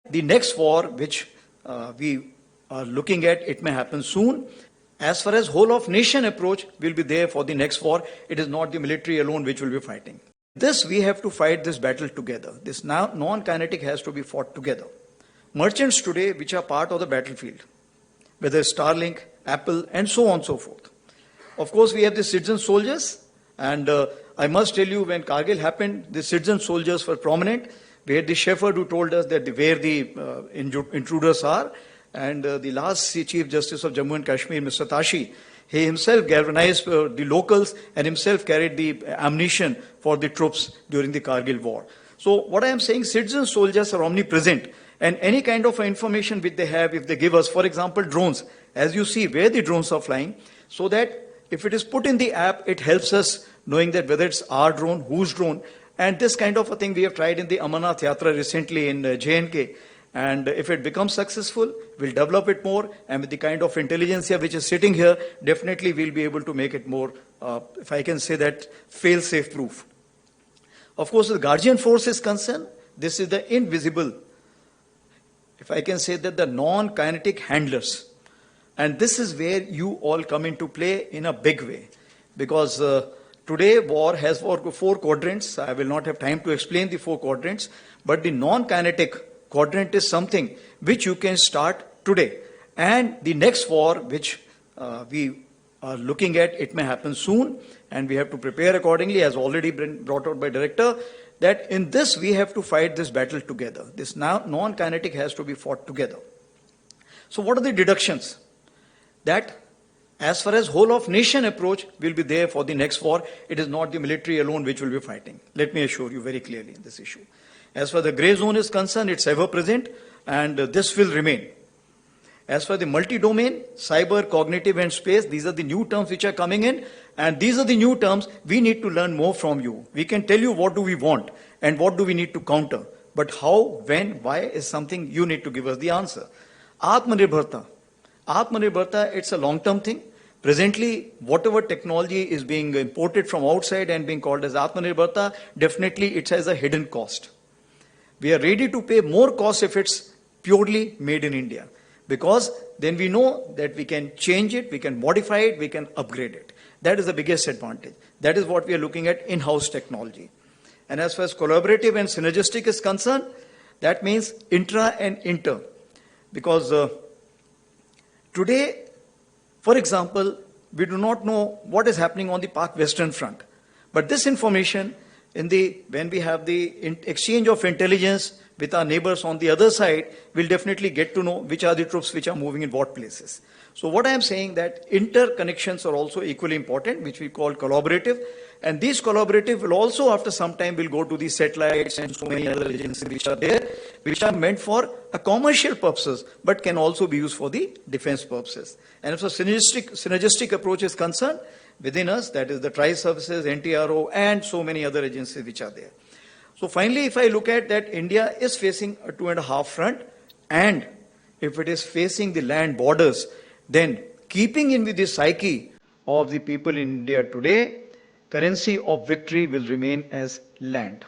The next war, which we are looking at, it may happen soon. As far as whole of nation approach will be there for the next war, it is not the military alone which will be fighting. This, we have to fight this battle together. This non-kinetic has to be fought together. Merchants today, which are part of the battlefield, whether Starlink, Apple, and so on and so forth. Of course, we have the citizen soldiers, and I must tell you, when Kargil happened, the citizen soldiers were prominent. We had the shepherd who told us that where the intruders are, and the last Chief Justice of Jammu and Kashmir, Mr. Tashi, he himself galvanized the locals and himself carried the ammunition for the troops during the Kargil war. So what I am saying, citizen soldiers are omnipresent, and any kind of information which they have, if they give us, for example, drones, as you see where the drones are flying, so that if it is put in the app, it helps us knowing that whether it's our drone, whose drone, and this kind of a thing we have tried in the Amarnath Yatra recently in J&K. And if it becomes successful, we'll develop it more, and with the kind of intelligence here which is sitting here, definitely we'll be able to make it more, if I can say that, fail-safe proof. Of course, the Guardian Force is concerned, this is the invisible, if I can say that, the non-kinetic handlers. And this is where you all come into play in a big way. Because today war has four quadrants. I will not have time to explain the four quadrants, but the non-kinetic quadrant is something which you can start today. And the next war, which we are looking at, it may happen soon, and we have to prepare accordingly, as already been brought out by Director, that in this we have to fight this battle together. This non-kinetic has to be fought together. So what are the deductions? That as far as whole of nation approach will be there for the next war, it is not the military alone which will be fighting. Let me assure you very clearly in this issue. As far as the grey zone is concerned, it's ever present, and this will remain. As for the multi-domain, cyber, cognitive, and space, these are the new terms which are coming in, and these are the new terms we need to learn more from you. We can tell you what do we want and what do we need to counter, but how, when, why is something you need to give us the answer. Atmanirbharta. Atmanirbharta, it's a long-term thing. Presently, whatever technology is being imported from outside and being called as Atmanirbharta, definitely it has a hidden cost. We are ready to pay more cost if it's purely made in India, because then we know that we can change it, we can modify it, we can upgrade it. That is the biggest advantage. That is what we are looking at, in-house technology. And as far as collaborative and synergistic is concerned, that means intra and inter. Because today, for example, we do not know what is happening on the Pak Western Front. But this information, when we have the exchange of intelligence with our neighbors on the other side, we'll definitely get to know which are the troops which are moving in what places. So what I am saying, that interconnections are also equally important, which we call collaborative. And these collaborative will also, after some time, will go to the satellites and so many other agencies which are there, which are meant for a commercial purposes, but can also be used for the defense purposes. And if a synergistic approach is concerned, within us, that is the Tri-Services, NTRO, and so many other agencies which are there. So finally, if I look at that, India is facing a 2.5 front, and if it is facing the land borders, then keeping in with the psyche of the people in India today, currency of victory will remain as land.